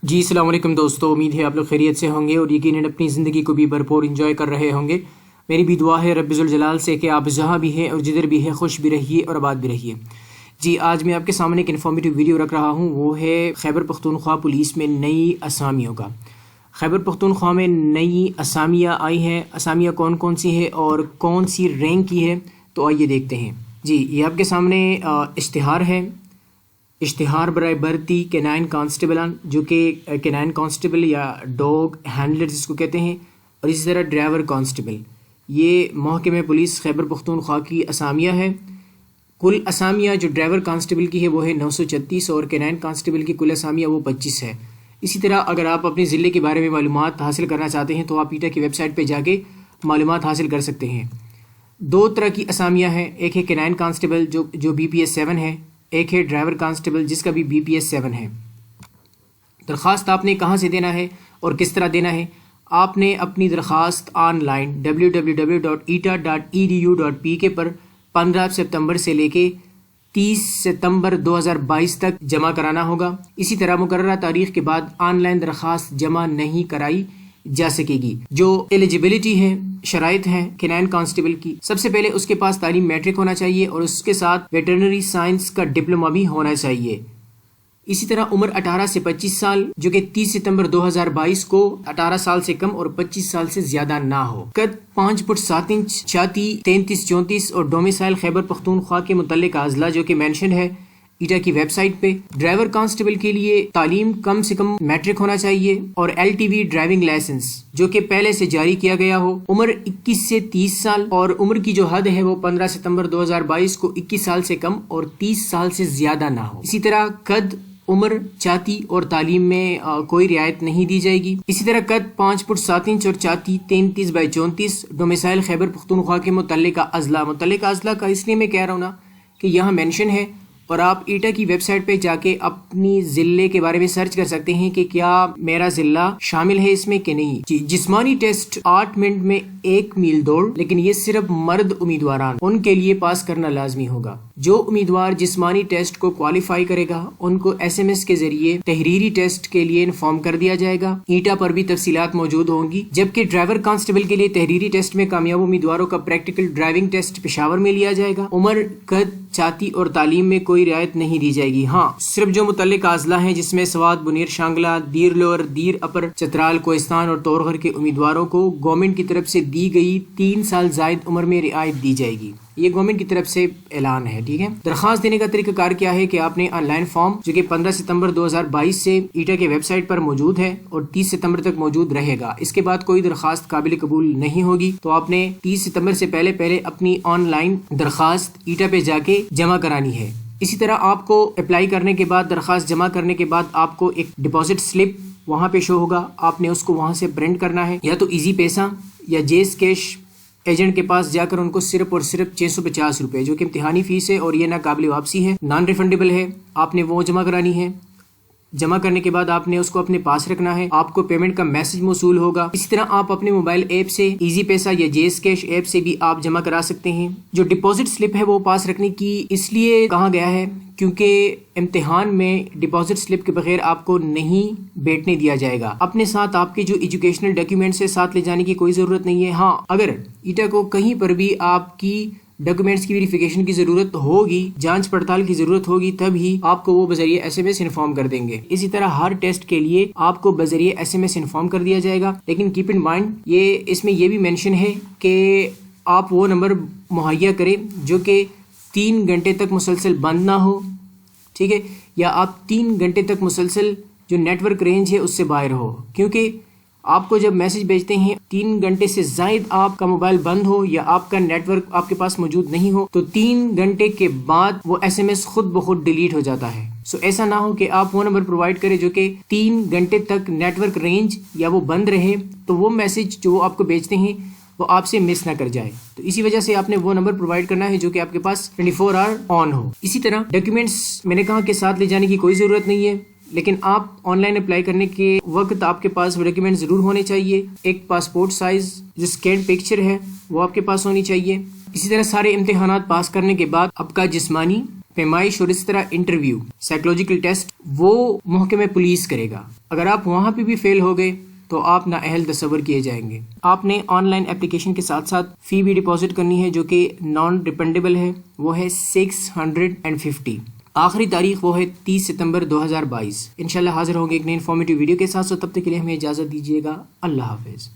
جی السلام علیکم دوستو، امید ہے آپ لوگ خیریت سے ہوں گے اور یقیناً اپنی زندگی کو بھی بھرپور انجوائے کر رہے ہوں گے۔ میری بھی دعا ہے رب ذوالجلال سے کہ آپ جہاں بھی ہیں اور جدھر بھی ہیں خوش بھی رہیے اور آباد بھی رہیے۔ جی آج میں آپ کے سامنے ایک انفارمیٹو ویڈیو رکھ رہا ہوں، وہ ہے خیبر پختونخوا پولیس میں نئی اسامیوں کا۔ خیبر پختونخوا میں نئی اسامیاں آئی ہیں، اسامیاں کون کون سی ہیں اور کون سی رینک کی ہے، تو آئیے دیکھتے ہیں۔ جی یہ آپ کے سامنے اشتہار ہے، اشتہار برائے بھرتی کینائن کانسٹیبلان، جو کہ کینائن کانسٹیبل یا ڈاگ ہینڈلر جس کو کہتے ہیں، اور اسی طرح ڈرائیور کانسٹیبل۔ یہ محکمہ پولیس خیبر پختونخوا کی اسامیاں ہیں۔ کل اسامیاں جو ڈرائیور کانسٹیبل کی ہے وہ ہے 936 اور کینائن کانسٹیبل کی کل اسامیاں وہ 25 ہے۔ اسی طرح اگر آپ اپنے ضلع کے بارے میں معلومات حاصل کرنا چاہتے ہیں تو آپ ایٹا کی ویب سائٹ پہ جا کے معلومات حاصل کر سکتے ہیں۔ دو طرح کی اسامیاں ہیں، ایک ہے کینائن کانسٹیبل جو BPS 7 ہے، ایک ہے ڈرائیور کانسٹیبل جس کا بھی BPS 7 ہے۔ درخواست آپ نے کہاں سے دینا ہے اور کس طرح دینا ہے؟ آپ نے اپنی درخواست آن لائن www.eta.edu.pk پر 15 ستمبر سے لے کے 30 ستمبر 2022 تک جمع کرانا ہوگا۔ اسی طرح مقررہ تاریخ کے بعد آن لائن درخواست جمع نہیں کرائی جا سکے گی۔ جو ایلیجیبلٹی ہے، شرائط ہیں کینائن کانسٹیبل کی، سب سے پہلے اس کے پاس تعلیم میٹرک ہونا چاہیے اور اس کے ساتھ ویٹرنری سائنس کا ڈپلومہ بھی ہونا چاہیے۔ اسی طرح عمر 18 سے 25 سال، جو کہ 30 ستمبر 2022 کو 18 سال سے کم اور 25 سال سے زیادہ نہ ہو۔ قد 5 فٹ 7 انچ، چھاتی 33-34 اور ڈومیسائل خیبر پختونخوا کے متعلق اضلاع جو کہ مینشن ہے ایٹا کی ویب سائٹ پہ۔ ڈرائیور کانسٹیبل کے لیے تعلیم کم سے کم میٹرک ہونا چاہیے اور LTV ڈرائیونگ لائسنس جو کہ پہلے سے جاری کیا گیا ہو۔ عمر 21 سے 30 سال اور عمر کی جو حد ہے وہ 15 ستمبر 2022 کو 21 سال سے کم اور 30 سال سے زیادہ نہ ہو۔ اسی طرح قد، عمر، چھاتی اور تعلیم میں کوئی رعایت نہیں دی جائے گی۔ اسی طرح قد 5 فٹ 7 انچ اور چھاتی 33x34، ڈومیسائل خیبر پختونخوا کے متعلقہ اضلاع کا اس لیے میں کہہ رہا ہوں نا کہ یہاں مینشن ہے، اور آپ ایٹا کی ویب سائٹ پہ جا کے اپنی ضلع کے بارے میں سرچ کر سکتے ہیں کہ کیا میرا ضلع شامل ہے اس میں کہ نہیں۔ جی جسمانی ٹیسٹ 8 منٹ میں 1 میل دوڑ، لیکن یہ صرف مرد امیدواران ان کے لیے پاس کرنا لازمی ہوگا۔ جو امیدوار جسمانی ٹیسٹ کو کوالیفائی کرے گا ان کو SMS کے ذریعے تحریری ٹیسٹ کے لیے انفارم کر دیا جائے گا۔ ایٹا پر بھی تفصیلات موجود ہوں گی، جبکہ ڈرائیور کانسٹیبل کے لیے تحریری ٹیسٹ میں کامیاب امیدواروں کا پریکٹیکل ڈرائیونگ ٹیسٹ پشاور میں لیا جائے گا۔ عمر، قد، چھاتی اور تعلیم میں کوئی رعایت نہیں دی جائے گی۔ ہاں صرف جو متعلقہ اضلاع ہیں جس میں سوات، بنیر شانگلہ، دیر لوور، دیر اپر، چترال، کوہستان اور طورغر کے امیدواروں کو گورنمنٹ کی طرف سے دی گئی 3 سال زائد عمر میں رعایت دی جائے گی۔ یہ گورنمنٹ کی طرف سے اعلان ہے، ٹھیک ہے۔ درخواست دینے کا طریقہ کار کیا ہے کہ آپ نے آن لائن فارم جو کہ 15 ستمبر 2022 سے ایٹا کے ویب سائٹ پر موجود ہے اور 30 ستمبر تک موجود رہے گا، اس کے بعد کوئی درخواست قابل قبول نہیں ہوگی، تو آپ نے 30 ستمبر سے پہلے اپنی آن لائن درخواست ایٹا پہ جا کے جمع کرانی ہے۔ اسی طرح آپ کو اپلائی کرنے کے بعد، درخواست جمع کرنے کے بعد آپ کو ایک ڈپازٹ سلپ وہاں پہ شو ہوگا، آپ نے اس کو وہاں سے پرنٹ کرنا ہے، یا تو ایزی پیسہ یا جیز کیش ایجنٹ کے پاس جا کر ان کو صرف اور صرف 650 روپے جو کہ امتحانی فیس ہے اور یہ نہ قابل واپسی ہے، نان ریفنڈیبل ہے، آپ نے وہ جمع کرانی ہے۔ جمع کرنے کے بعد آپ نے اس کو اپنے پاس رکھنا ہے، آپ کو پیمنٹ کا میسج موصول ہوگا۔ اسی طرح آپ اپنے موبائل ایپ سے ایزی پیسہ یا جیز کیش ایپ سے بھی آپ جمع کرا سکتے ہیں۔ جو ڈپازٹ سلپ ہے وہ پاس رکھنے کی اس لیے کہا گیا ہے کیونکہ امتحان میں ڈپازٹ سلپ کے بغیر آپ کو نہیں بیٹھنے دیا جائے گا۔ اپنے ساتھ آپ کے جو ایجوکیشنل ڈاکیومنٹس ہے ساتھ لے جانے کی کوئی ضرورت نہیں ہے۔ ہاں اگر ایٹا کو کہیں پر بھی آپ کی ڈاکومنٹس کی ویریفیکیشن کی ضرورت ہوگی، جانچ پڑتال کی ضرورت ہوگی، تب ہی آپ کو وہ بذریعہ SMS انفارم کر دیں گے۔ اسی طرح ہر ٹیسٹ کے لیے آپ کو بذریعہ SMS انفارم کر دیا جائے گا، لیکن کیپ ان مائنڈ اس میں یہ بھی مینشن ہے کہ آپ وہ نمبر مہیا کریں جو کہ 3 گھنٹے تک مسلسل بند نہ ہو، ٹھیک ہے، یا آپ 3 گھنٹے تک مسلسل جو نیٹ ورک رینج ہے اس سے باہر ہو، کیونکہ آپ کو جب میسج بھیجتے ہیں 3 گھنٹے سے زائد آپ کا موبائل بند ہو یا آپ کا نیٹ ورک آپ کے پاس موجود نہیں ہو تو 3 گھنٹے کے بعد وہ SMS خود بخود ڈیلیٹ ہو جاتا ہے۔ ایسا نہ ہو کہ آپ وہ نمبر پرووائڈ کریں جو کہ 3 گھنٹے تک نیٹ ورک رینج یا وہ بند رہے، تو وہ میسج جو وہ آپ کو بھیجتے ہیں وہ آپ سے مس نہ کر جائے، تو اسی وجہ سے آپ نے وہ نمبر پرووائڈ کرنا ہے جو کہ آپ کے پاس 24 آور آن ہو۔ اسی طرح ڈاکیومنٹس میں نے کہا کہ ساتھ لے جانے کی کوئی ضرورت نہیں ہے، لیکن آپ آن لائن اپلائی کرنے کے وقت آپ کے پاس وہ ڈاکیومنٹ ضرور ہونے چاہیے۔ ایک پاسپورٹ سائز جو اسکین پکچر ہے وہ آپ کے پاس ہونی چاہیے۔ اسی طرح سارے امتحانات پاس کرنے کے بعد آپ کا جسمانی پیمائش اور اس طرح انٹرویو سائیکولوجیکل ٹیسٹ وہ محکمہ پولیس کرے گا. اگر آپ وہاں پہ بھی فیل ہو گئے تو آپ نااہل تصور کیے جائیں گے. آپ نے آن لائن اپلیکیشن کے ساتھ ساتھ فی بھی ڈپازٹ کرنی ہے جو کہ نان ریفنڈیبل ہے، وہ ہے 650. آخری تاریخ وہ ہے 30 ستمبر 2022. انشاءاللہ حاضر ہوں گے ایک نئی انفارمیٹیو ویڈیو کے ساتھ. تب تک کے لیے ہمیں اجازت دیجیے گا. اللہ حافظ.